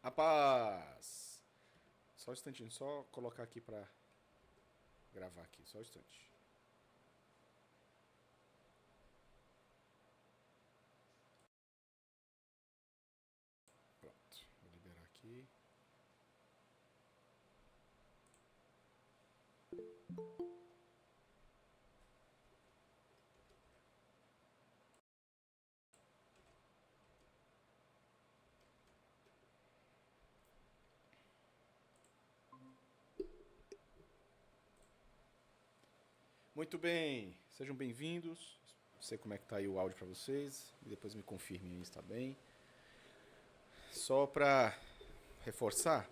A paz! Só um instantinho, só colocar aqui pra gravar aqui, só um instante. Pronto, vou liberar aqui. Muito bem, sejam bem-vindos. Não sei como é que tá aí o áudio pra vocês, e depois me confirmem aí se tá bem. Só pra reforçar,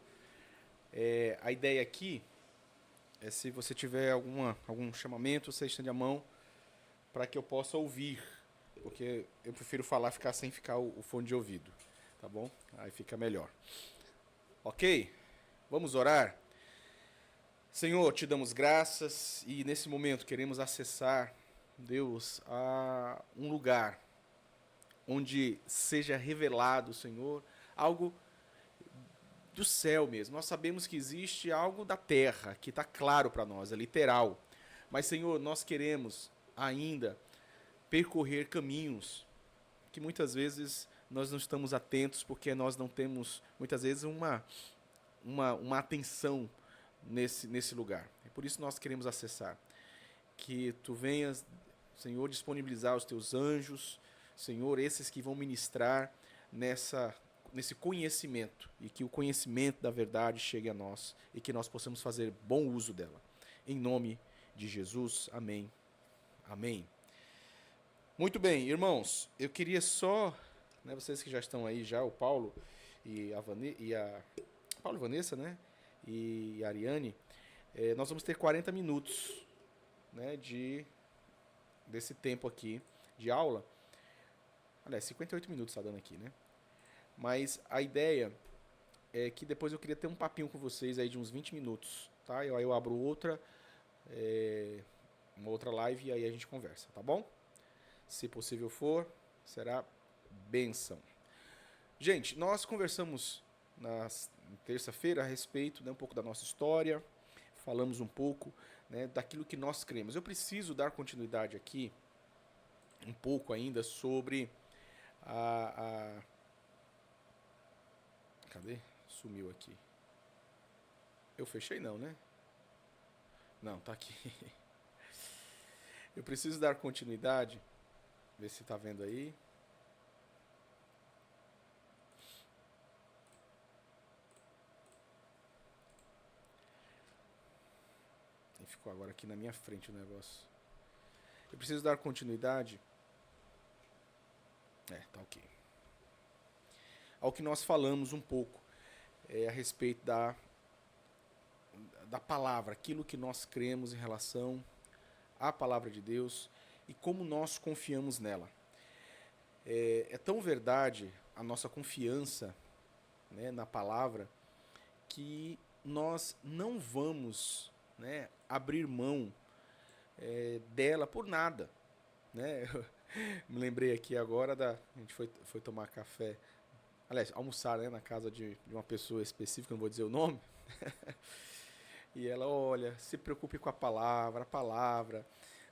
a ideia aqui é se você tiver algum chamamento, você estende a mão para que eu possa ouvir, porque eu prefiro falar ficar sem ficar o fone de ouvido, tá bom? Aí fica melhor. Ok? Vamos orar? Senhor, te damos graças e nesse momento queremos acessar, Deus, a um lugar onde seja revelado, Senhor, algo do céu mesmo. Nós sabemos que existe algo da terra, que está claro para nós, é literal. Mas, Senhor, nós queremos ainda percorrer caminhos que muitas vezes nós não estamos atentos porque nós não temos, muitas vezes, uma atenção nesse lugar. É por isso nós queremos acessar. Que tu venhas, Senhor, disponibilizar os teus anjos, Senhor, esses que vão ministrar nesse conhecimento e que o conhecimento da verdade chegue a nós e que nós possamos fazer bom uso dela. Em nome de Jesus, amém. Amém. Muito bem, irmãos, eu queria só, né, vocês que já estão aí já, o Paulo e a Paulo e Vanessa, né, e a Ariane, nós vamos ter 40 minutos, né, desse tempo aqui de aula. Aliás, 58 minutos está dando aqui, né? Mas a ideia é que depois eu queria ter um papinho com vocês aí de uns 20 minutos, tá? Aí eu abro é, uma outra live e aí a gente conversa, tá bom? Se possível for, será benção. Gente, nós conversamos na terça-feira a respeito, né, um pouco da nossa história, falamos um pouco, né, daquilo que nós cremos. Eu preciso dar continuidade aqui um pouco ainda sobre a. Cadê? Sumiu aqui. Eu fechei não, né? Não, tá aqui. Eu preciso dar continuidade. Ver se tá vendo aí. E ficou agora aqui na minha frente o negócio. Eu preciso dar continuidade. Tá ok. Ao que nós falamos um pouco a respeito da palavra, aquilo que nós cremos em relação à palavra de Deus e como nós confiamos nela. É tão verdade a nossa confiança, né, na palavra que nós não vamos, né, abrir mão dela por nada. Né? Eu me lembrei aqui agora a gente foi tomar café, aliás, almoçar, né, na casa de uma pessoa específica, não vou dizer o nome. E ela, olha, se preocupe com a palavra,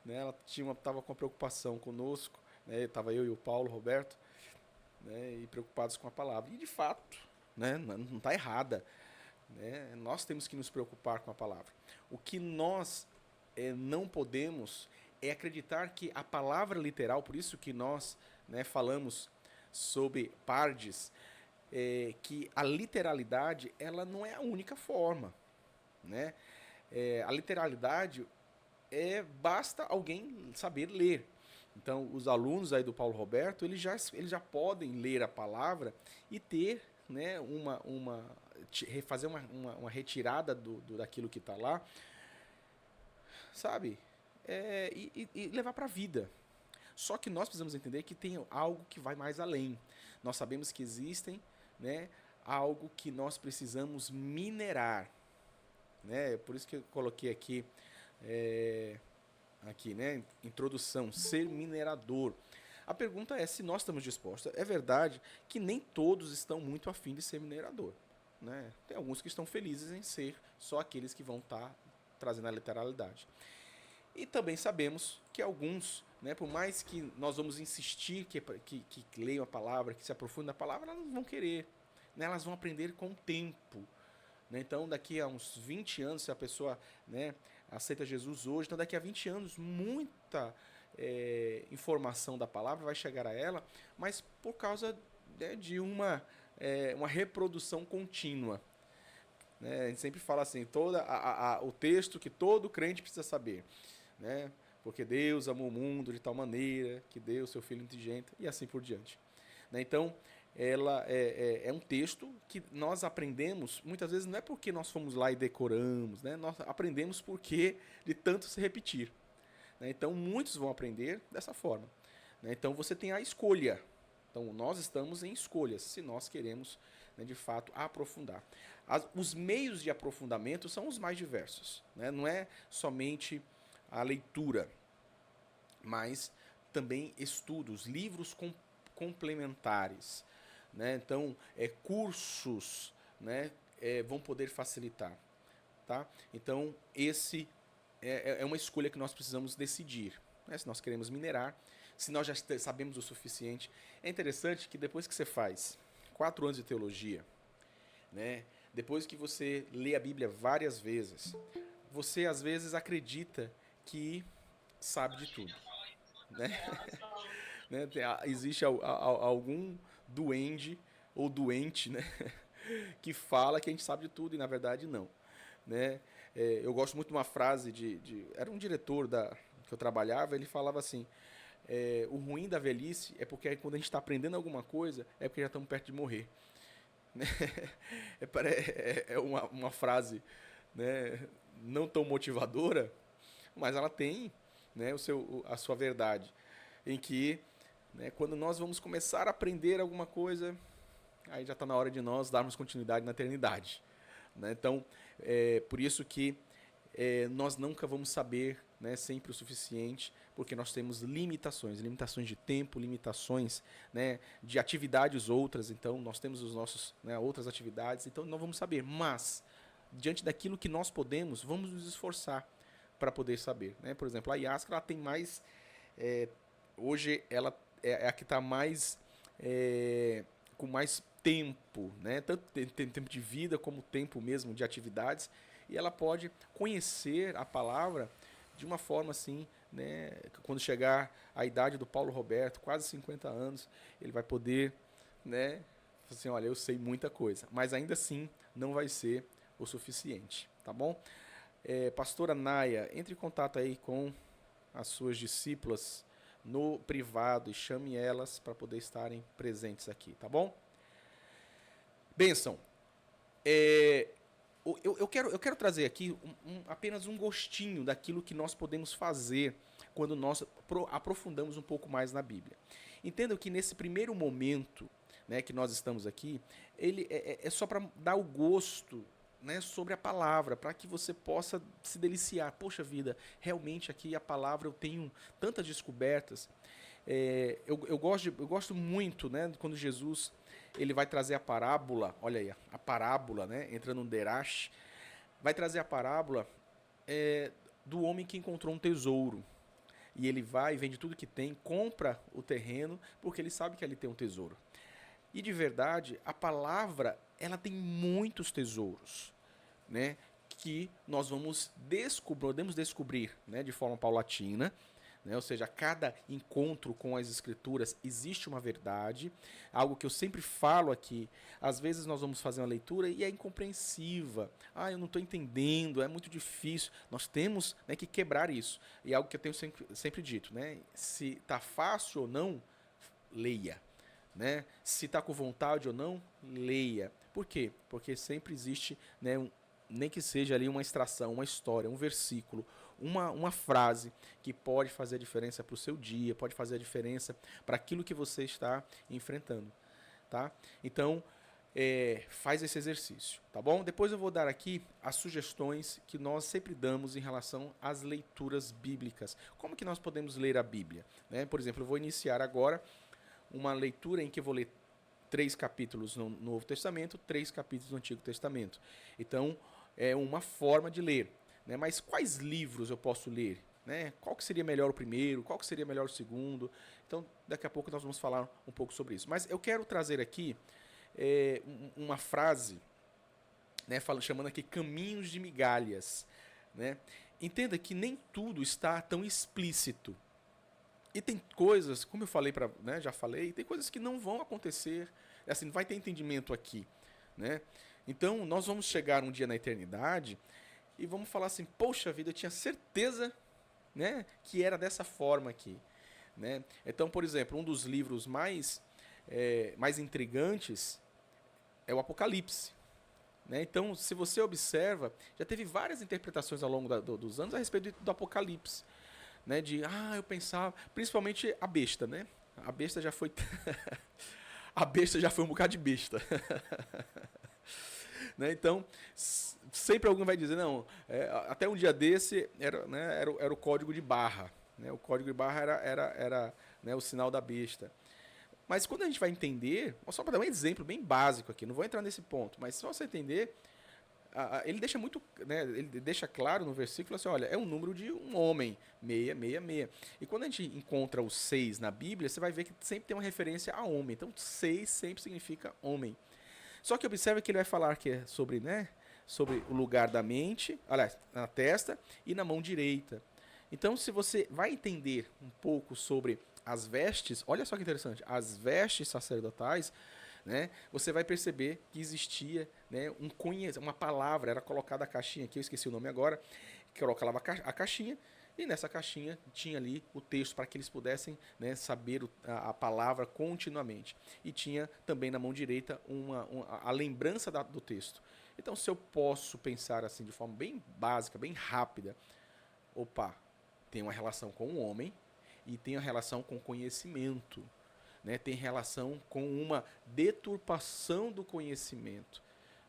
né? Ela tava com uma preocupação conosco, né? Tava eu e o Paulo, Roberto, né? E preocupados com a palavra. E de fato, né? Não está errada, né? Nós temos que nos preocupar com a palavra. O que nós não podemos é acreditar que a palavra literal, por isso que nós, né, falamos sobre pardes, que a literalidade ela não é a única forma, né? A literalidade basta alguém saber ler. Então, os alunos aí do Paulo Roberto, eles já podem ler a palavra e ter, né, fazer uma retirada daquilo que está lá, sabe? E levar para a vida. Só que nós precisamos entender que tem algo que vai mais além. Nós sabemos que existem, né, algo que nós precisamos minerar, né? Por isso que eu coloquei aqui, né? Introdução, ser minerador. A pergunta é se nós estamos dispostos. É verdade que nem todos estão muito afim de ser minerador. né? Tem alguns que estão felizes em ser só aqueles que vão estar trazendo a literalidade. E também sabemos que alguns, né, por mais que nós vamos insistir que leiam a palavra, que se aprofundem na palavra, elas não vão querer. Né? Elas vão aprender com o tempo. Né? Então, daqui a uns 20 anos, se a pessoa, né, aceita Jesus hoje, então daqui a 20 anos, muita informação da palavra vai chegar a ela, mas por causa, né, de uma reprodução contínua. Né? A gente sempre fala assim, o texto que todo crente precisa saber. Né? Porque Deus amou o mundo de tal maneira que deu o seu Filho inteligente, e assim por diante. Né? Então, ela é um texto que nós aprendemos, muitas vezes não é porque nós fomos lá e decoramos, né? Nós aprendemos porque de tanto se repetir. Né? Então, muitos vão aprender dessa forma. Né? Então, você tem a escolha. Então, nós estamos em escolhas, se nós queremos, né, de fato, aprofundar. Os meios de aprofundamento são os mais diversos. Né? Não é somente a leitura, mas também estudos, livros complementares. Né? Então, cursos, né, vão poder facilitar. Tá? Então, esse é uma escolha que nós precisamos decidir. Né? Se nós queremos minerar, se nós já sabemos o suficiente. É interessante que depois que você faz 4 anos de teologia, né, depois que você lê a Bíblia várias vezes, você às vezes acredita que sabe de tudo. Né? Né? Existe algum duende ou doente, né, que fala que a gente sabe de tudo e na verdade não. Né? Eu gosto muito de uma frase era um diretor que eu trabalhava, ele falava assim, o ruim da velhice é porque quando a gente está aprendendo alguma coisa, é porque já estamos perto de morrer. Né? É uma frase, né, não tão motivadora, mas ela tem, né, a sua verdade, em que, né, quando nós vamos começar a aprender alguma coisa, aí já está na hora de nós darmos continuidade na eternidade. Né? Então, por isso que nós nunca vamos saber, né, sempre o suficiente, porque nós temos limitações de tempo, limitações, né, de atividades outras, então nós temos né, outras atividades, então não vamos saber, mas diante daquilo que nós podemos, vamos nos esforçar para poder saber. Né? Por exemplo, a IASC, ela tem mais, hoje ela é a que está mais, com mais tempo, né? Tanto tempo de vida como tempo mesmo de atividades, e ela pode conhecer a palavra de uma forma assim, né? Quando chegar a idade do Paulo Roberto, quase 50 anos, ele vai poder, né, assim, olha, eu sei muita coisa, mas ainda assim não vai ser o suficiente, tá bom? Pastora Naya, entre em contato aí com as suas discípulas no privado e chame elas para poder estarem presentes aqui, tá bom? Bênção. Eu quero trazer aqui apenas um gostinho daquilo que nós podemos fazer quando nós aprofundamos um pouco mais na Bíblia. Entendo que nesse primeiro momento, né, que nós estamos aqui, ele é só para dar o gosto, né, sobre a palavra, para que você possa se deliciar. Poxa vida, realmente aqui a palavra eu tenho tantas descobertas. Eu gosto muito, né, quando Jesus ele vai trazer a parábola, olha aí, a parábola, né, entrando no Derash, vai trazer a parábola do homem que encontrou um tesouro. E ele vai, vende tudo que tem, compra o terreno, porque ele sabe que ali tem um tesouro. E de verdade, a palavra, ela tem muitos tesouros, né, que nós podemos descobrir, né, de forma paulatina, né, ou seja, a cada encontro com as escrituras existe uma verdade, algo que eu sempre falo aqui. Às vezes nós vamos fazer uma leitura e é incompreensiva, eu não estou entendendo, é muito difícil. Nós temos, né, que quebrar isso, e é algo que eu tenho sempre dito, né, se está fácil ou não, leia. Né? Se está com vontade ou não, leia. Por quê? Porque sempre existe, né, nem que seja ali uma extração, uma história, um versículo, uma frase que pode fazer a diferença para o seu dia, pode fazer a diferença para aquilo que você está enfrentando. Tá? Então, faz esse exercício, tá bom? Depois eu vou dar aqui as sugestões que nós sempre damos em relação às leituras bíblicas. Como que nós podemos ler a Bíblia? Né? Por exemplo, eu vou iniciar agora uma leitura em que eu vou ler 3 capítulos no Novo Testamento, 3 capítulos no Antigo Testamento. Então, é uma forma de ler. Né? Mas quais livros eu posso ler? Né? Qual que seria melhor o primeiro? Qual que seria melhor o segundo? Então, daqui a pouco nós vamos falar um pouco sobre isso. Mas eu quero trazer aqui uma frase, né, chamando aqui caminhos de migalhas. Né? Entenda que nem tudo está tão explícito. E tem coisas, como eu falei, né, já falei, tem coisas que não vão acontecer, assim, não vai ter entendimento aqui. Né? Então, nós vamos chegar um dia na eternidade e vamos falar assim, poxa vida, eu tinha certeza, né, que era dessa forma aqui. Né? Então, por exemplo, um dos livros mais intrigantes é o Apocalipse. Né? Então, se você observa, já teve várias interpretações ao longo dos anos a respeito do Apocalipse. Né? Eu pensava, principalmente a besta, né? A besta já foi... a besta já foi um bocado de besta. Né? Então, sempre alguém vai dizer, não, até um dia desse era o código de barra. Né? O código de barra era né, o sinal da besta. Mas quando a gente vai entender, só para dar um exemplo bem básico aqui, não vou entrar nesse ponto, mas só você entender, ele deixa muito, né, ele deixa claro no versículo assim, olha, é um número de um homem, 666. E quando a gente encontra o 6 na Bíblia, você vai ver que sempre tem uma referência a homem. Então 6 sempre significa homem. Só que observe que ele vai falar que é sobre, né, sobre o lugar da mente, aliás, na testa e na mão direita. Então, se você vai entender um pouco sobre as vestes, olha só que interessante, as vestes sacerdotais, né, você vai perceber que existia, né, uma palavra, era colocada a caixinha aqui, eu esqueci o nome agora, que colocava a caixinha, e nessa caixinha tinha ali o texto para que eles pudessem, né, saber a palavra continuamente. E tinha também na mão direita a lembrança do texto. Então, se eu posso pensar assim de forma bem básica, bem rápida, tem uma relação com o homem e tem a relação com o conhecimento. Né? Tem relação com uma deturpação do conhecimento.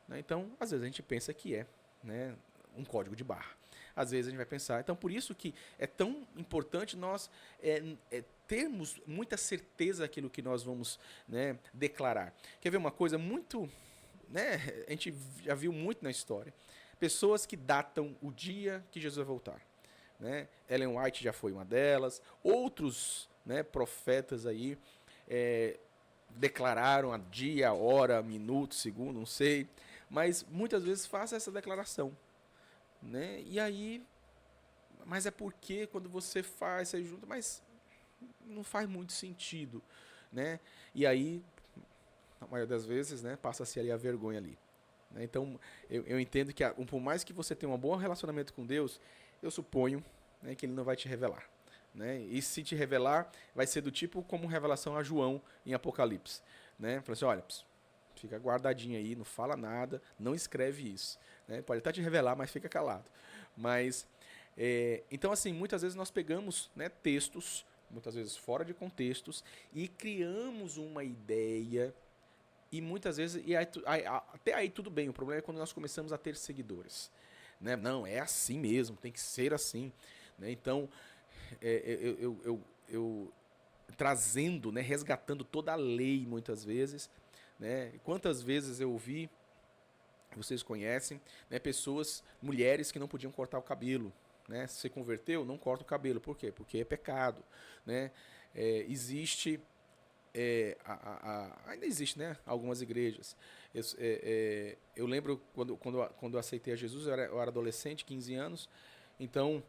Né? Então, às vezes a gente pensa que é, né, um código de barra. Às vezes a gente vai pensar. Então, por isso que é tão importante nós termos muita certeza daquilo que nós vamos, né, declarar. Quer ver uma coisa muito... Né, a gente já viu muito na história. Pessoas que datam o dia que Jesus vai voltar. Né? Ellen White já foi uma delas. Outros, né, profetas aí declararam a dia, a hora, minuto, segundo, não sei. Mas muitas vezes faça essa declaração. Né? E aí, mas é porque quando você faz, você junta, mas não faz muito sentido, né? E aí, na maioria das vezes, né, passa-se ali a vergonha ali. Né? Então, eu entendo que por mais que você tenha um bom relacionamento com Deus, eu suponho, né, que Ele não vai te revelar. Né? E se te revelar, vai ser do tipo como revelação a João em Apocalipse. Né? Fala assim, olha, fica guardadinho aí, não fala nada, não escreve isso. Né? Pode até te revelar, mas fica calado. Mas, então, assim, muitas vezes nós pegamos, né, textos, muitas vezes fora de contextos, e criamos uma ideia, e muitas vezes, até aí tudo bem, o problema é quando nós começamos a ter seguidores. Né? Não, é assim mesmo, tem que ser assim. Né? Então, eu trazendo, né, resgatando toda a lei muitas vezes, né? Quantas vezes eu ouvi, vocês conhecem, né, pessoas, mulheres que não podiam cortar o cabelo. Né? Se você converteu, não corta o cabelo. Por quê? Porque é pecado. Né? Existe, ainda existe, né, algumas igrejas. Eu lembro quando eu aceitei a Jesus, eu era adolescente, 15 anos, então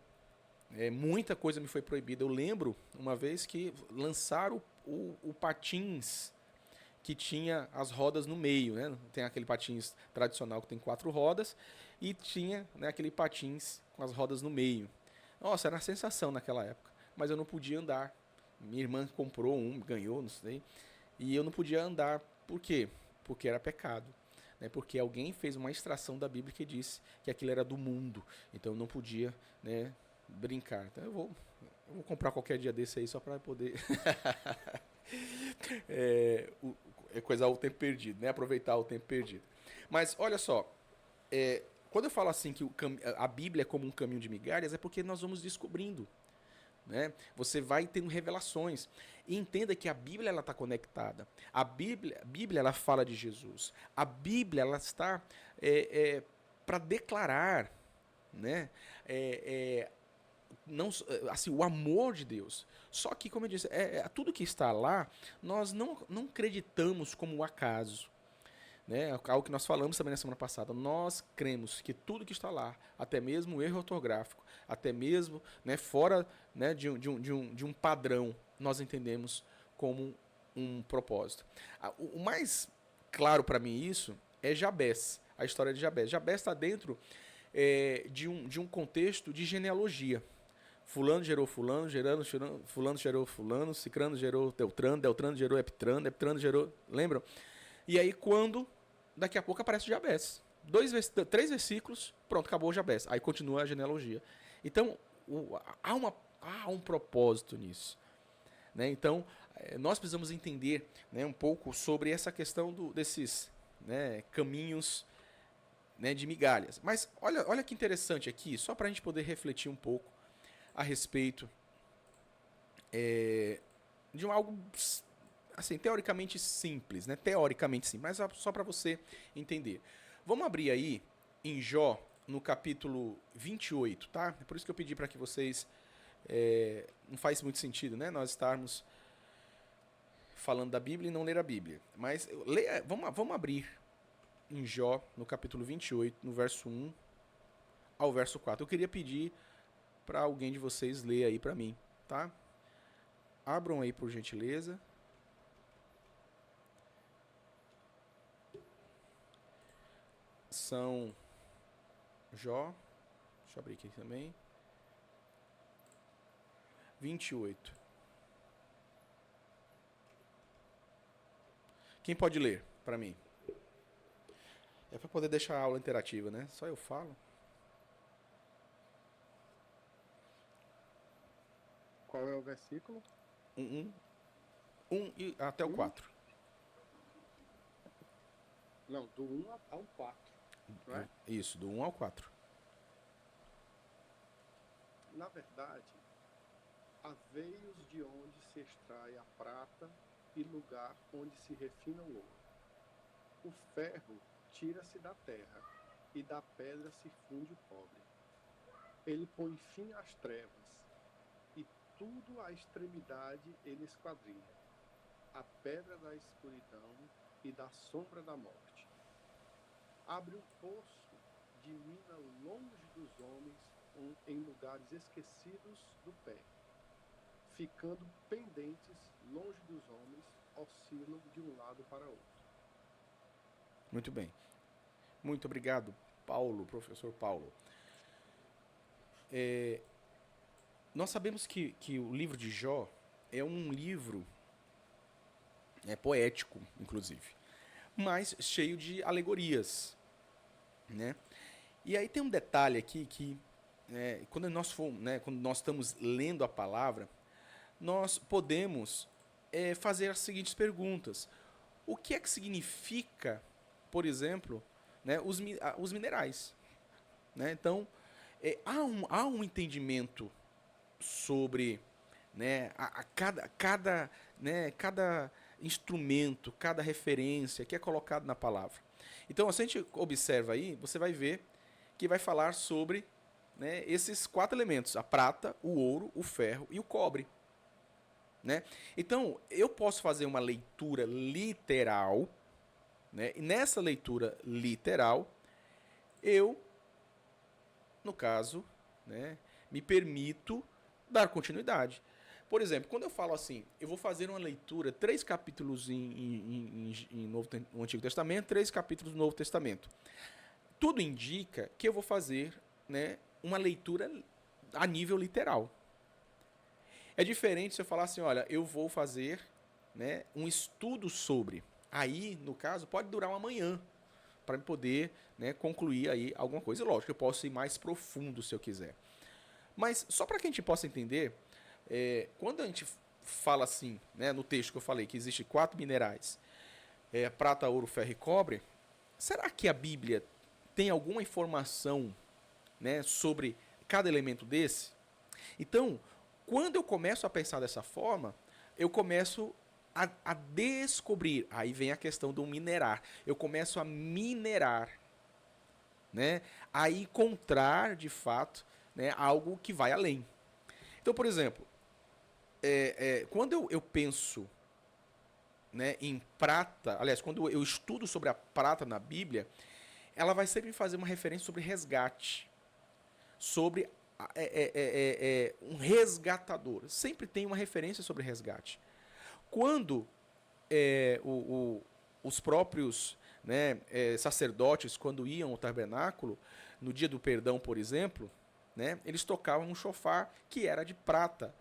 muita coisa me foi proibida. Eu lembro uma vez que lançaram o patins que tinha as rodas no meio, né? Tem aquele patins tradicional que tem 4 rodas e tinha, né, aquele patins com as rodas no meio. Nossa, era uma sensação naquela época, mas eu não podia andar. Minha irmã comprou ganhou, não sei, e eu não podia andar. Por quê? Porque era pecado. Né? Porque alguém fez uma extração da Bíblia que disse que aquilo era do mundo, então eu não podia, né, brincar. Então eu vou comprar qualquer dia desse aí só para poder coisar o tempo perdido, né? Aproveitar o tempo perdido. Mas olha só, quando eu falo assim que a Bíblia é como um caminho de migalhas, é porque nós vamos descobrindo. né? Você vai tendo revelações. E entenda que a Bíblia ela está conectada. A Bíblia ela fala de Jesus. A Bíblia ela está para declarar, né? Não, assim, o amor de Deus. Só que, como eu disse, tudo que está lá, nós não acreditamos como acaso. Né? Algo que nós falamos também na semana passada. Nós cremos que tudo que está lá, até mesmo o erro ortográfico, até mesmo, né, fora, né, de um padrão, nós entendemos como um propósito. O mais claro para mim isso é Jabés, a história de Jabés. Jabés está dentro de um contexto de genealogia. Fulano gerou fulano, fulano gerou fulano, Cicrano gerou Deltrano, Deltrano gerou Eptrano, Eptrano gerou... Lembram? E aí quando, daqui a pouco aparece o Jabés. 3 versículos, pronto, acabou o Jabés. Aí continua a genealogia. Então, há um propósito nisso. Né? Então, nós precisamos entender, né, um pouco sobre essa questão desses, né, caminhos, né, de migalhas. Mas olha que interessante aqui, só para a gente poder refletir um pouco a respeito de algo assim, teoricamente simples, né? Teoricamente simples, mas só para você entender. Vamos abrir aí em Jó, no capítulo 28, tá? É por isso que eu pedi para que vocês... não faz muito sentido, né? Nós estarmos falando da Bíblia e não ler a Bíblia. Mas vamos abrir em Jó, no capítulo 28, no verso 1 ao verso 4. Eu queria pedir para alguém de vocês ler aí para mim, tá? Abram aí, por gentileza. São Jó, deixa eu abrir aqui também, 28. Quem pode ler para mim? É para poder deixar a aula interativa, né? Só eu falo. Qual é o versículo? 1 e até o 4. Não, do 1 ao 4, não é? Isso, do 1 ao 4. Na verdade, há veios de onde se extrai a prata e lugar onde se refina o ouro. O ferro tira-se da terra e da pedra se funde o cobre. Ele põe fim às trevas e tudo à extremidade ele esquadrinha. A pedra da escuridão e da sombra da morte. Abre um poço de mina longe dos homens, em lugares esquecidos do pé. Ficando pendentes longe dos homens, oscilam de um lado para outro. Muito bem. Muito obrigado, Paulo, professor Paulo. Nós sabemos que o livro de Jó é um livro poético, inclusive, mas cheio de alegorias, né? E aí tem um detalhe aqui que quando nós estamos lendo a palavra, nós podemos fazer as seguintes perguntas. O que é que significa, por exemplo, né, os minerais? Né? Então, há um entendimento sobre, né, cada instrumento, cada referência que é colocado na palavra. Então, se a gente observa aí, você vai ver que vai falar sobre, né, esses 4 elementos: a prata, o ouro, o ferro e o cobre. Né? Então, eu posso fazer uma leitura literal, né? E nessa leitura literal, eu, no caso, né, me permito dar continuidade. Por exemplo, quando eu falo assim, eu vou fazer uma leitura, 3 capítulos no Antigo Testamento, 3 capítulos no Novo Testamento. Tudo indica que eu vou fazer, né, uma leitura a nível literal. É diferente se eu falar assim, olha, eu vou fazer, né, um estudo sobre. Aí, no caso, pode durar uma manhã para eu poder, né, concluir aí alguma coisa. Lógico, eu posso ir mais profundo se eu quiser. Mas só para que a gente possa entender, quando a gente fala assim, né, no texto que eu falei, que existe 4 minerais, prata, ouro, ferro e cobre, será que a Bíblia tem alguma informação, né, sobre cada elemento desse? Então, Quando eu começo a pensar dessa forma, eu começo a descobrir. Aí vem a questão do minerar. Eu começo a minerar, né? A encontrar, de fato, né, algo que vai além. Então, por exemplo, quando eu penso, né, em prata, aliás, quando eu estudo sobre a prata na Bíblia, ela vai sempre fazer uma referência sobre resgate, sobre um resgatador. Sempre tem uma referência sobre resgate. Quando os próprios, né, sacerdotes, quando iam ao tabernáculo, no dia do perdão, por exemplo, né, eles tocavam um chofar que era de prata.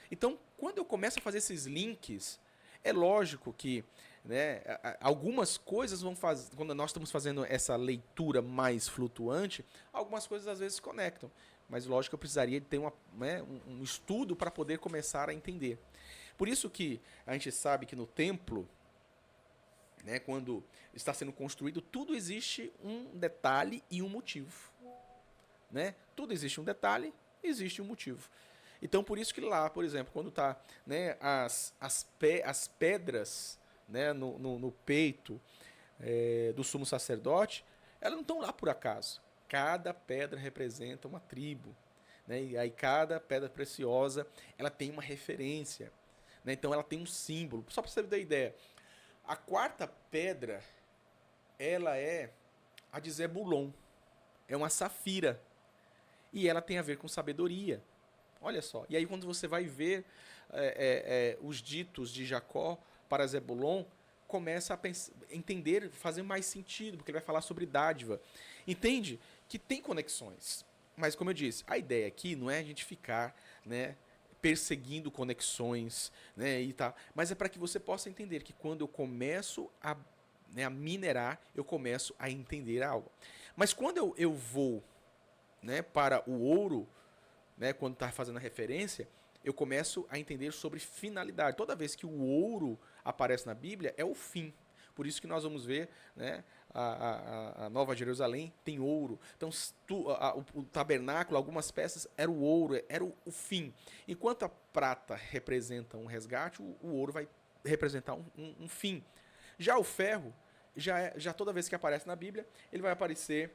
Então, quando eu começo a fazer esses links, é lógico que, né, algumas coisas vão fazer, quando nós estamos fazendo essa leitura mais flutuante, algumas coisas às vezes se conectam. Mas lógico que eu precisaria de ter um estudo para poder começar a entender. Por isso que a gente sabe que no templo, né, quando está sendo construído, tudo existe um detalhe e um motivo. Né? Tudo existe um detalhe e existe um motivo. Então, por isso que lá, por exemplo, quando está, né, as pedras, né, no peito do sumo sacerdote, elas não estão lá por acaso. Cada pedra representa uma tribo. Né? E aí cada pedra preciosa ela tem uma referência. Né? Então ela tem um símbolo. Só para você ter ideia, a quarta pedra ela é a de Zebulon. É uma safira. E ela tem a ver com sabedoria. Olha só. E aí quando você vai ver os ditos de Jacó para Zebulon, começa a entender, fazer mais sentido, porque ele vai falar sobre dádiva. Entende que tem conexões. Mas como eu disse, a ideia aqui não é a gente ficar, né, perseguindo conexões, né, e tal, mas é para que você possa entender que quando eu começo a minerar, eu começo a entender algo. Mas quando eu vou, né, para o ouro, né, quando está fazendo a referência, eu começo a entender sobre finalidade. Toda vez que o ouro aparece na Bíblia, é o fim. Por isso que nós vamos ver, né, a Nova Jerusalém tem ouro. Então, o tabernáculo, algumas peças, era o ouro, era o fim. Enquanto a prata representa um resgate, o ouro vai representar um fim. Já o ferro, já toda vez que aparece na Bíblia, ele vai aparecer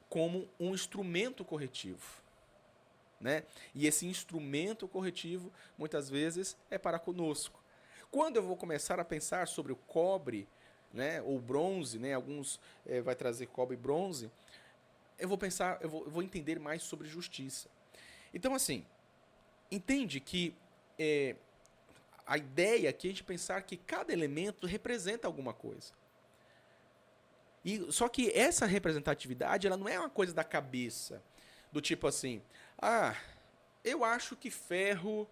como um instrumento corretivo. Né? E esse instrumento corretivo, muitas vezes, é para conosco. Quando eu vou começar a pensar sobre o cobre, né, ou bronze, né, alguns vai trazer cobre e bronze, eu vou entender mais sobre justiça. Então, assim, entende que a ideia aqui é a gente pensar que cada elemento representa alguma coisa. Só que essa representatividade ela não é uma coisa da cabeça, do tipo assim, eu acho que ferro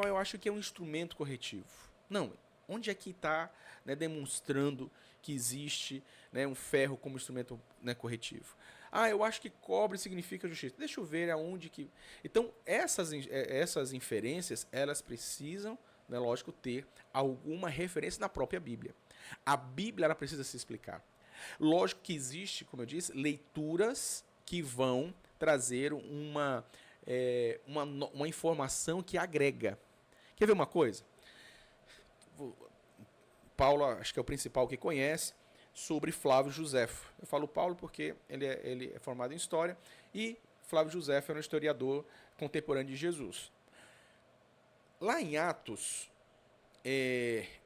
eu acho que é um instrumento corretivo. Não, onde é que está, né, demonstrando que existe, né, um ferro como instrumento, né, corretivo? Eu acho que cobre significa justiça. Deixa eu ver aonde que... Então, essas inferências, elas precisam, né, lógico, ter alguma referência na própria Bíblia. A Bíblia ela precisa se explicar. Lógico que existe, como eu disse, leituras que vão trazer uma informação que agrega. Quer ver uma coisa? Paulo, acho que é o principal que conhece, sobre Flávio Josefo. Eu falo Paulo porque ele é formado em História e Flávio Josefo era um historiador contemporâneo de Jesus. Lá em Atos,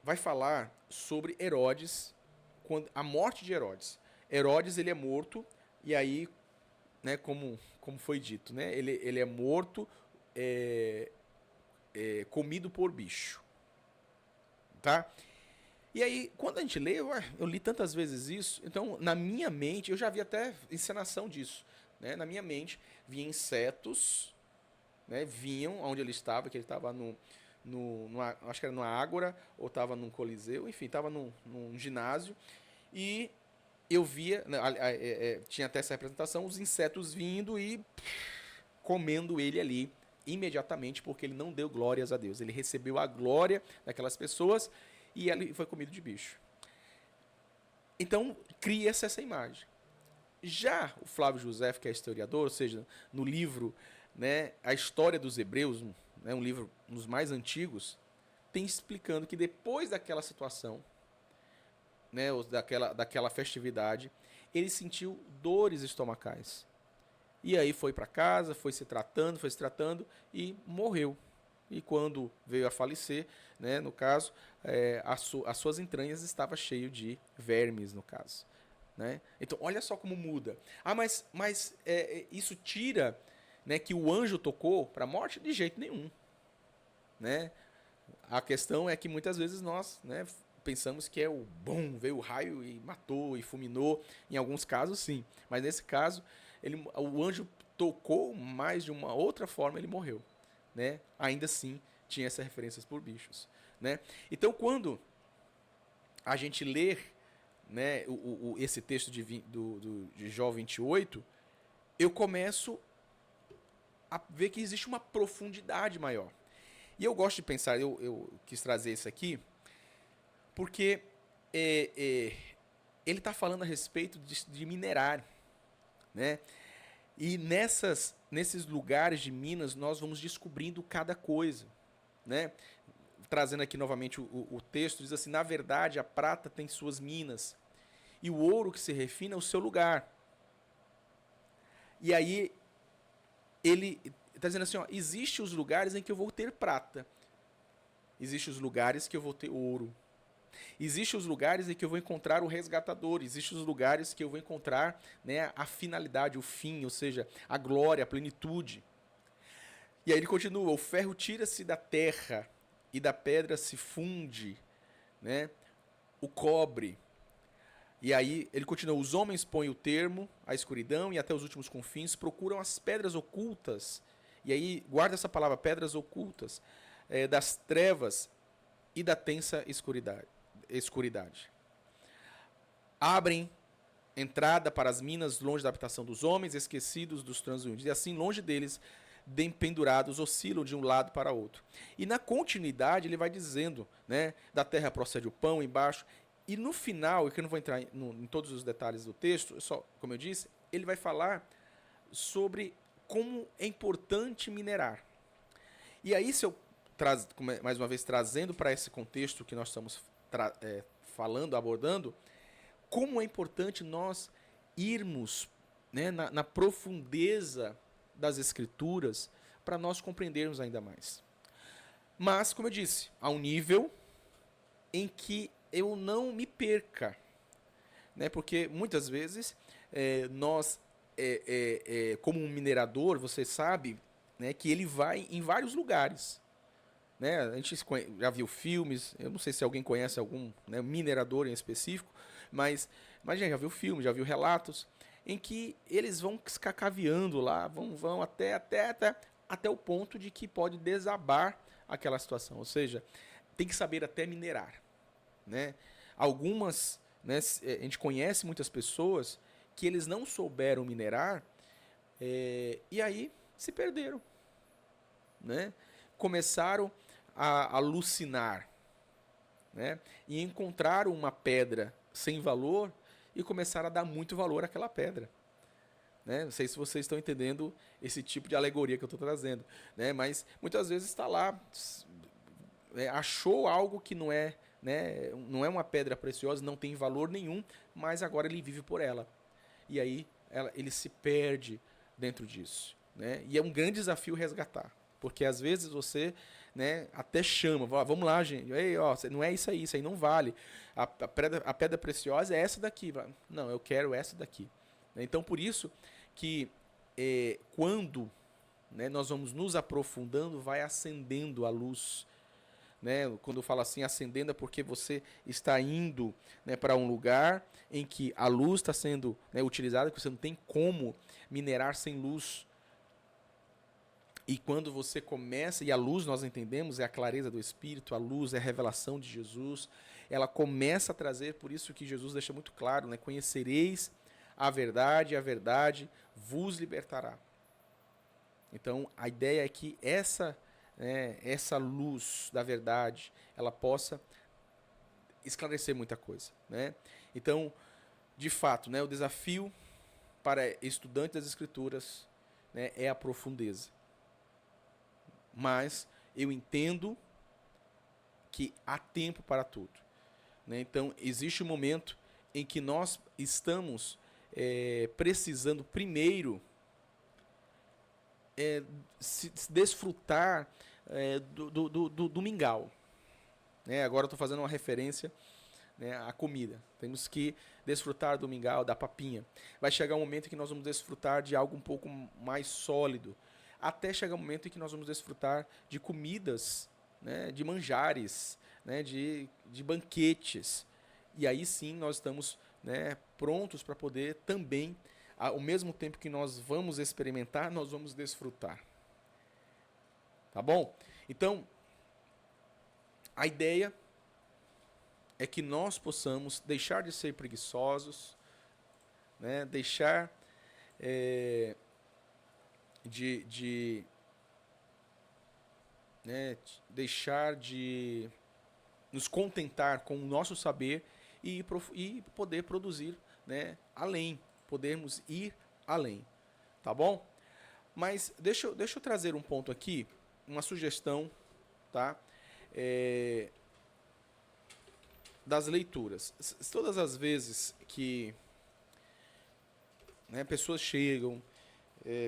vai falar sobre Herodes, a morte de Herodes. Herodes ele é morto e aí, né, como foi dito, né, ele é morto, comido por bicho, tá? E aí, quando a gente lê, eu li tantas vezes isso, então na minha mente, eu já vi até encenação disso, né? Na minha mente, via insetos, né, vinham onde ele estava, que ele estava acho que era numa ágora, ou estava num coliseu, enfim, estava num ginásio, e eu via, tinha até essa representação, os insetos vindo e comendo ele ali imediatamente, porque ele não deu glórias a Deus. Ele recebeu a glória daquelas pessoas e ele foi comido de bicho. Então, cria-se essa imagem. Já o Flávio Josefo, que é historiador, ou seja, no livro né, a história dos Hebreus, né, um livro um dos mais antigos, tem explicando que depois daquela situação, né, daquela festividade, ele sentiu dores estomacais. E aí foi para casa, foi se tratando e morreu. E quando veio a falecer, né, no caso, as suas entranhas estavam cheias de vermes, no caso. Né? Então, olha só como muda. Ah, mas isso tira, né, que o anjo tocou para a morte? De jeito nenhum. Né? A questão é que muitas vezes nós, né, pensamos que é o bom, veio o raio e matou e fulminou. Em alguns casos, sim. Mas nesse caso, o anjo tocou, mas de uma outra forma ele morreu. Né? Ainda assim, tinha essas referências por bichos. Né? Então, quando a gente lê, né, esse texto de Jó 28, eu começo a ver que existe uma profundidade maior. E eu gosto de pensar, eu quis trazer isso aqui, porque ele está falando a respeito de minerar. Né? E nesses lugares de Minas, nós vamos descobrindo cada coisa. Né? Trazendo aqui novamente o texto, diz assim: na verdade, a prata tem suas minas, e o ouro que se refina é o seu lugar. E aí, ele está dizendo assim: ó, existem os lugares em que eu vou ter prata, existem os lugares que eu vou ter ouro, existem os lugares em que eu vou encontrar o resgatador, existem os lugares que eu vou encontrar, né, a finalidade, o fim, ou seja, a glória, a plenitude. E aí ele continua: o ferro tira-se da terra e da pedra se funde, né, o cobre. E aí ele continua: os homens põem o termo, a escuridão e até os últimos confins, procuram as pedras ocultas. E aí guarda essa palavra, pedras ocultas, das trevas e da tensa escuridade. Abrem entrada para as minas longe da habitação dos homens, esquecidos dos transeuntes. E assim, longe deles, pendurados, oscilam de um lado para outro. E na continuidade ele vai dizendo, né, da terra procede o pão embaixo. E no final, e que eu não vou entrar em todos os detalhes do texto, só como eu disse, ele vai falar sobre como é importante minerar. E aí, se eu mais uma vez trazendo para esse contexto que nós estamos falando, abordando, como é importante nós irmos, né, na profundeza das Escrituras para nós compreendermos ainda mais. Mas, como eu disse, há um nível em que eu não me perca, né? Porque muitas vezes nós, como um minerador, você sabe, né, que ele vai em vários lugares. Né? A gente já viu filmes, eu não sei se alguém conhece algum, né, minerador em específico, mas já viu filmes, já viu relatos em que eles vão escacaviando lá, vão até o ponto de que pode desabar aquela situação. Ou seja, tem que saber até minerar. Né? Algumas, né, a gente conhece muitas pessoas que eles não souberam minerar e aí se perderam. Né? Começaram a alucinar, né? E encontraram uma pedra sem valor e começaram a dar muito valor àquela pedra. Né? Não sei se vocês estão entendendo esse tipo de alegoria que eu estou trazendo. Né? Mas muitas vezes está lá, achou algo que não é, né, não é uma pedra preciosa, não tem valor nenhum, mas agora ele vive por ela. E aí ele se perde dentro disso. Né? E é um grande desafio resgatar. Porque às vezes você, né, até chama, vamos lá, gente, ei, ó, não é isso aí não vale. A pedra preciosa é essa daqui. Não, eu quero essa daqui. Então, por isso que quando, né, nós vamos nos aprofundando, vai acendendo a luz. Né? Quando eu falo assim, acendendo, é porque você está indo, né, para um lugar em que a luz está sendo, né, utilizada, que você não tem como minerar sem luz. E quando você começa, e a luz nós entendemos é a clareza do Espírito, a luz é a revelação de Jesus, ela começa a trazer, por isso que Jesus deixa muito claro, né? Conhecereis a verdade, e a verdade vos libertará. Então, a ideia é que essa luz da verdade, ela possa esclarecer muita coisa. Né? Então, de fato, né, o desafio para estudantes das Escrituras, né, é a profundeza. mas eu entendo que há tempo para tudo, né? Então, existe um momento em que nós estamos precisando primeiro se desfrutar do mingau, né? Agora eu estou fazendo uma referência, né, à comida. Temos que desfrutar do mingau, da papinha. Vai chegar um momento em que nós vamos desfrutar de algo um pouco mais sólido, até chegar um momento em que nós vamos desfrutar de comidas, né, de manjares, né, de banquetes. E aí sim nós estamos, né, prontos para poder também, ao mesmo tempo que nós vamos experimentar, nós vamos desfrutar. Tá bom? Então, a ideia é que nós possamos deixar de ser preguiçosos, né, deixar deixar de nos contentar com o nosso saber e poder produzir, né, além, podermos ir além, tá bom? Mas deixa eu trazer um ponto aqui, uma sugestão, tá? Das leituras. Todas as vezes que, né, pessoas chegam,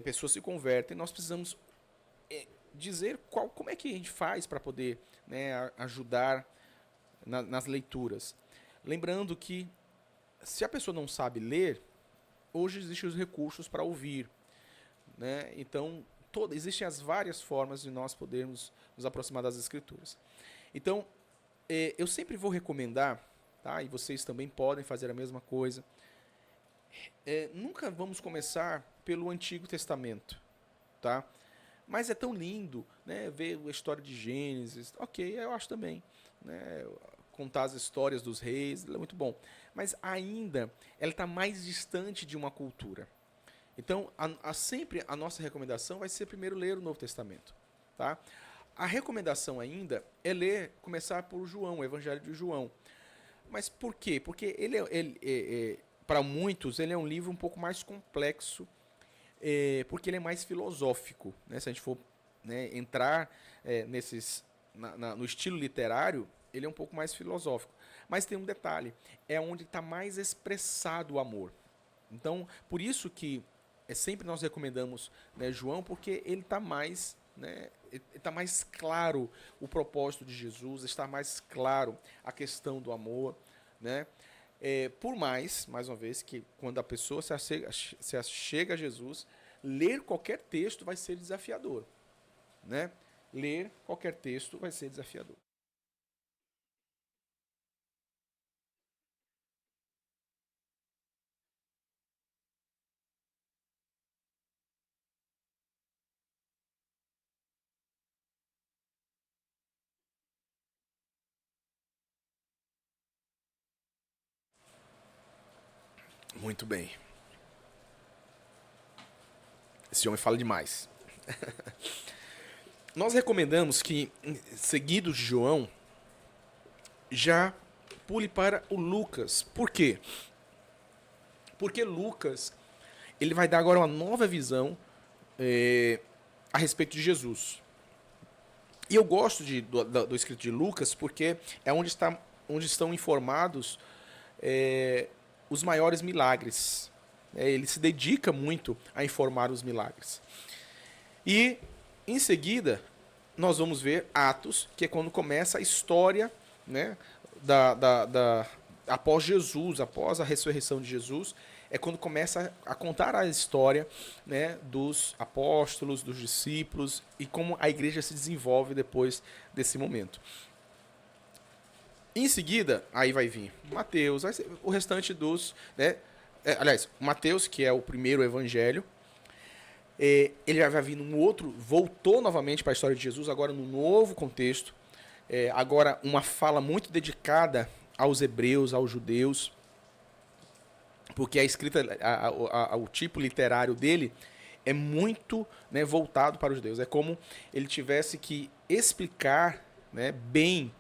pessoas se convertem, nós precisamos dizer como é que a gente faz para poder, né, ajudar nas leituras. Lembrando que, se a pessoa não sabe ler, hoje existem os recursos para ouvir, né? Então, existem as várias formas de nós podermos nos aproximar das escrituras. Então, eu sempre vou recomendar, tá? E vocês também podem fazer a mesma coisa. Nunca vamos começar pelo Antigo Testamento, tá? Mas é tão lindo, né, ver a história de Gênesis. Ok, eu acho também, né, contar as histórias dos reis, é muito bom. Mas ainda, ela está mais distante de uma cultura. Então, sempre a nossa recomendação vai ser primeiro ler o Novo Testamento, tá? A recomendação ainda é começar por João, o Evangelho de João. Mas por quê? Porque para muitos, ele é um livro um pouco mais complexo, porque ele é mais filosófico, né? Se a gente for, né, entrar no estilo literário, ele é um pouco mais filosófico. Mas tem um detalhe, é onde está mais expressado o amor. Então, por isso que sempre nós recomendamos, né, João, porque ele está mais, né, está mais claro o propósito de Jesus, está mais claro a questão do amor, né? Por mais uma vez, que quando a pessoa se achega a Jesus, ler qualquer texto vai ser desafiador, né? Ler qualquer texto vai ser desafiador. Muito bem. Esse homem fala demais. Nós recomendamos que, seguido de João, já pule para o Lucas. Por quê? Porque Lucas, ele vai dar agora uma nova visão a respeito de Jesus. E eu gosto do escrito de Lucas porque é onde estão informados os maiores milagres. Ele se dedica muito a informar os milagres. E, em seguida, nós vamos ver Atos, que é quando começa a história, né, após Jesus, após a ressurreição de Jesus, é quando começa a contar a história, né, dos apóstolos, dos discípulos e como a igreja se desenvolve depois desse momento. Em seguida, aí vai vir Mateus, vai ser o restante dos, né, aliás, Mateus, que é o primeiro evangelho, ele já vai vir num outro, voltou novamente para a história de Jesus, agora num novo contexto, agora uma fala muito dedicada aos hebreus, aos judeus, porque a escrita, o tipo literário dele é muito, né, voltado para os judeus. É como ele tivesse que explicar, né, bem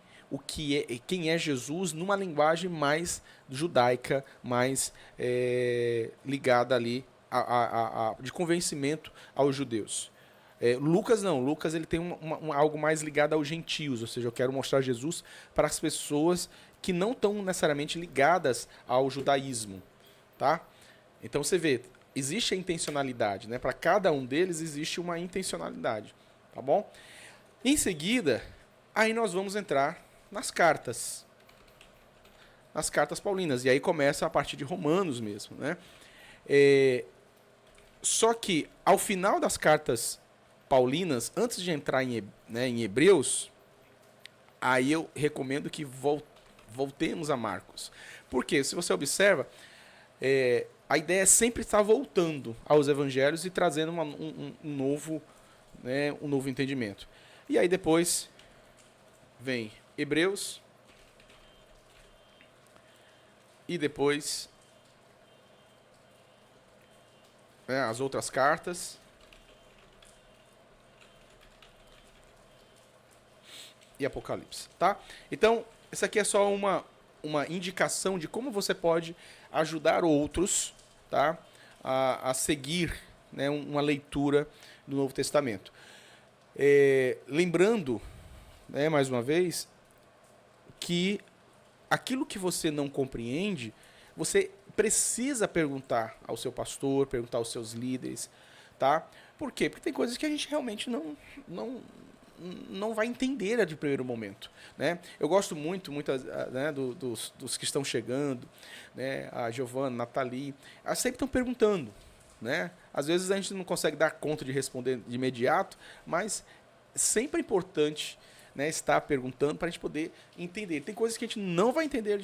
quem é Jesus numa linguagem mais judaica, mais ligada ali de convencimento aos judeus. Lucas não, Lucas ele tem algo mais ligado aos gentios, ou seja, eu quero mostrar Jesus para as pessoas que não estão necessariamente ligadas ao judaísmo, tá? Então você vê, existe a intencionalidade, né? Para cada um deles existe uma intencionalidade, tá bom? Em seguida, aí nós vamos entrar nas cartas paulinas, e aí começa a partir de Romanos mesmo, né? Só que ao final das cartas paulinas, antes de entrar em Hebreus, aí eu recomendo que voltemos a Marcos. Porque, se você observa, a ideia é sempre estar voltando aos evangelhos e trazendo um novo entendimento. E aí depois vem Hebreus e depois as outras cartas. E Apocalipse, tá? Então, isso aqui é só uma indicação de como você pode ajudar outros, tá? A seguir, né, uma leitura do Novo Testamento. Lembrando, né, mais uma vez, que aquilo que você não compreende, você precisa perguntar ao seu pastor, perguntar aos seus líderes, tá? Por quê? Porque tem coisas que a gente realmente não vai entender de primeiro momento, né? Eu gosto muito né, dos que estão chegando, né? A Giovana, a Nathalie, elas sempre estão perguntando, né? Às vezes a gente não consegue dar conta de responder de imediato, mas sempre é importante, né, estar perguntando para a gente poder entender. Tem coisas que a gente não vai entender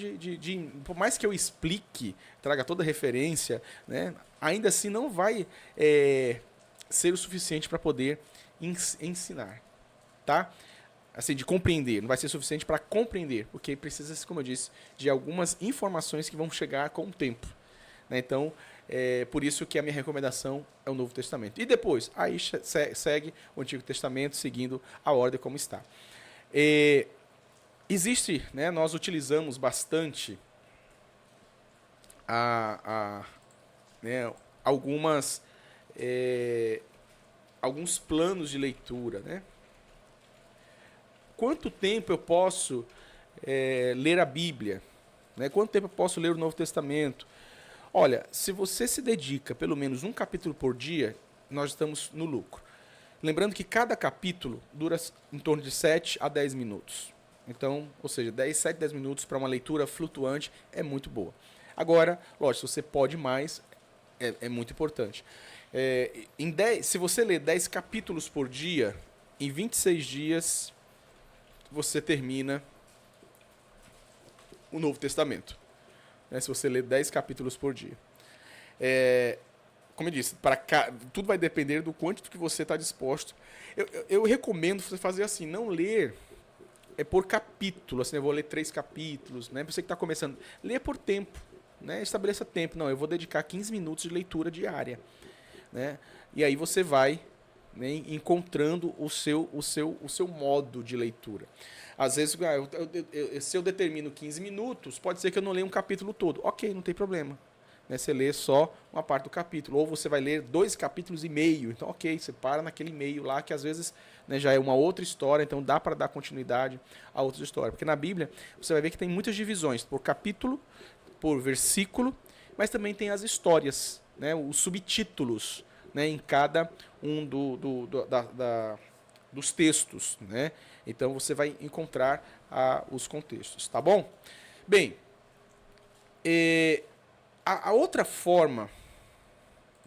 por mais que eu explique, traga toda a referência, né? Ainda assim não vai ser o suficiente para poder ensinar. Tá? Assim, de compreender, não vai ser suficiente para compreender, porque precisa, como eu disse, de algumas informações que vão chegar com o tempo, né? Então, por isso que a minha recomendação é o Novo Testamento. E depois, aí segue o Antigo Testamento, seguindo a ordem como está. Existe, né, nós utilizamos bastante né, alguns planos de leitura, né? Quanto tempo eu posso ler a Bíblia? Né? Quanto tempo eu posso ler o Novo Testamento? Olha, se você se dedica pelo menos um capítulo por dia, nós estamos no lucro. Lembrando que cada capítulo dura em torno de 7 a 10 minutos. Então, ou seja, 7, 10 minutos para uma leitura flutuante é muito boa. Agora, lógico, se você pode mais, é muito importante. Se você ler 10 capítulos por dia, em 26 dias você termina o Novo Testamento, né? Se você ler 10 capítulos por dia. Como eu disse, tudo vai depender do quanto que você está disposto. Eu recomendo você fazer assim, não ler por capítulo, assim, eu vou ler 3 capítulos, né? Você que está começando, lê por tempo, né? Estabeleça tempo. Não, eu vou dedicar 15 minutos de leitura diária, né? E aí você vai, né, encontrando o seu modo de leitura. Às vezes, se eu determino 15 minutos, pode ser que eu não leia um capítulo todo. Ok, não tem problema. Né, você lê só uma parte do capítulo. Ou você vai ler 2 capítulos e meio. Então, ok, você para naquele meio lá, que às vezes, né, já é uma outra história, então dá para dar continuidade a outra história. Porque na Bíblia, você vai ver que tem muitas divisões, por capítulo, por versículo, mas também tem as histórias, né, os subtítulos, né, em cada um dos textos, né? Então você vai encontrar os contextos, tá bom? Bem, a outra forma,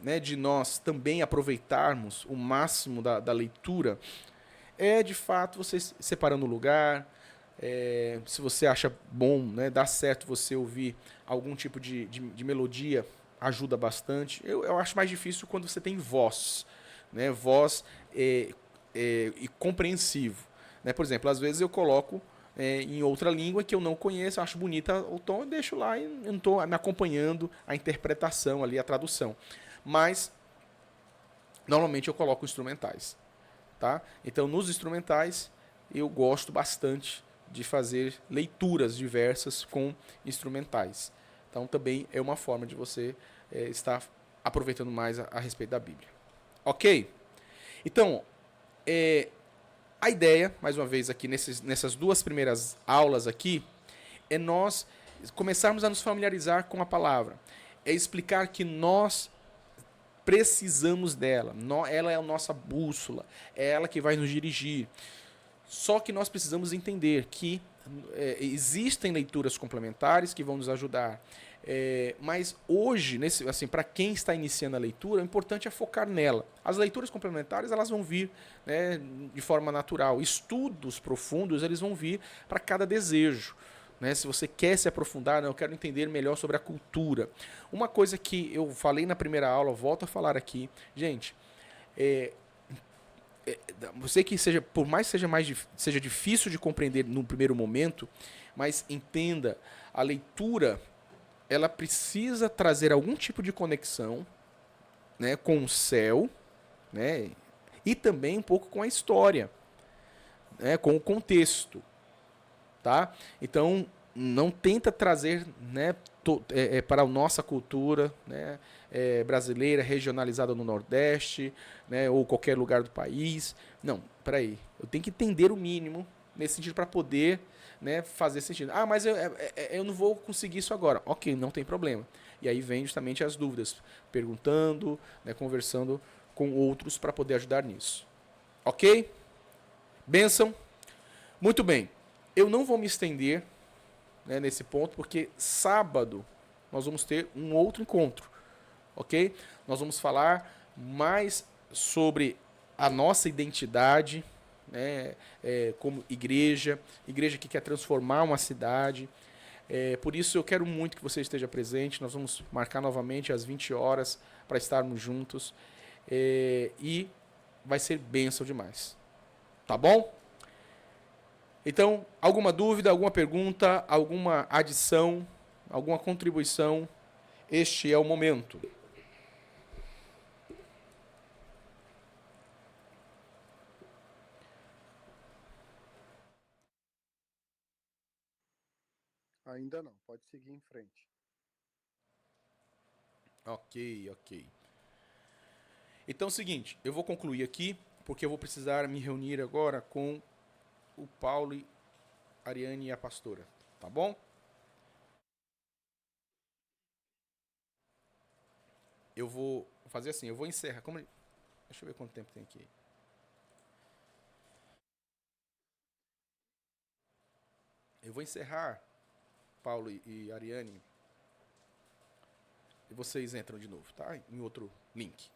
né, de nós também aproveitarmos o máximo da leitura é, de fato, você separando o lugar. Se você acha bom, né, dá certo você ouvir algum tipo de melodia, ajuda bastante. Eu acho mais difícil quando você tem voz, né, voz e compreensivo. Né? Por exemplo, às vezes eu coloco em outra língua que eu não conheço, eu acho bonita o tom, eu deixo lá e não estou me acompanhando a interpretação ali, a tradução. Mas, normalmente eu coloco instrumentais. Tá? Então, nos instrumentais, eu gosto bastante de fazer leituras diversas com instrumentais. Então, também é uma forma de você estar aproveitando mais a respeito da Bíblia. Ok? Então, A ideia, mais uma vez aqui nessas duas primeiras aulas aqui, é nós começarmos a nos familiarizar com a palavra. É explicar que nós precisamos dela. Ela é a nossa bússola. É ela que vai nos dirigir. Só que nós precisamos entender que existem leituras complementares que vão nos ajudar. Mas hoje, assim, para quem está iniciando a leitura, o importante é focar nela. As leituras complementares elas vão vir, né, de forma natural. Estudos profundos eles vão vir para cada desejo. Né? Se você quer se aprofundar, eu quero entender melhor sobre a cultura. Uma coisa que eu falei na primeira aula, volto a falar aqui, gente, você que seja, por mais que seja difícil de compreender no primeiro momento, mas entenda, a leitura ela precisa trazer algum tipo de conexão, né, com o céu, né, e também um pouco com a história, né, com o contexto, tá? Então não tenta trazer, né, para a nossa cultura, né, brasileira, regionalizada no Nordeste, né, ou qualquer lugar do país. Não, peraí. Eu tenho que entender o mínimo nesse sentido para poder, né, fazer sentido. Ah, mas eu não vou conseguir isso agora. Ok, não tem problema. E aí vem justamente as dúvidas, perguntando, né, conversando com outros para poder ajudar nisso. Ok? Bênção? Muito bem. Eu não vou me estender, né, nesse ponto, porque sábado nós vamos ter um outro encontro, ok? Nós vamos falar mais sobre a nossa identidade, né, como igreja que quer transformar uma cidade. Por isso eu quero muito que você esteja presente. Nós vamos marcar novamente às 20 horas para estarmos juntos. E vai ser bênção demais. Tá bom? Então, alguma dúvida, alguma pergunta, alguma adição, alguma contribuição? Este é o momento. Ainda não, pode seguir em frente. Ok. Então é o seguinte, eu vou concluir aqui, porque eu vou precisar me reunir agora com o Paulo, Ariane e a pastora, tá bom? Eu vou fazer assim, eu vou encerrar. Deixa eu ver quanto tempo tem aqui. Eu vou encerrar, Paulo e Ariane, e vocês entram de novo, tá? Em outro link.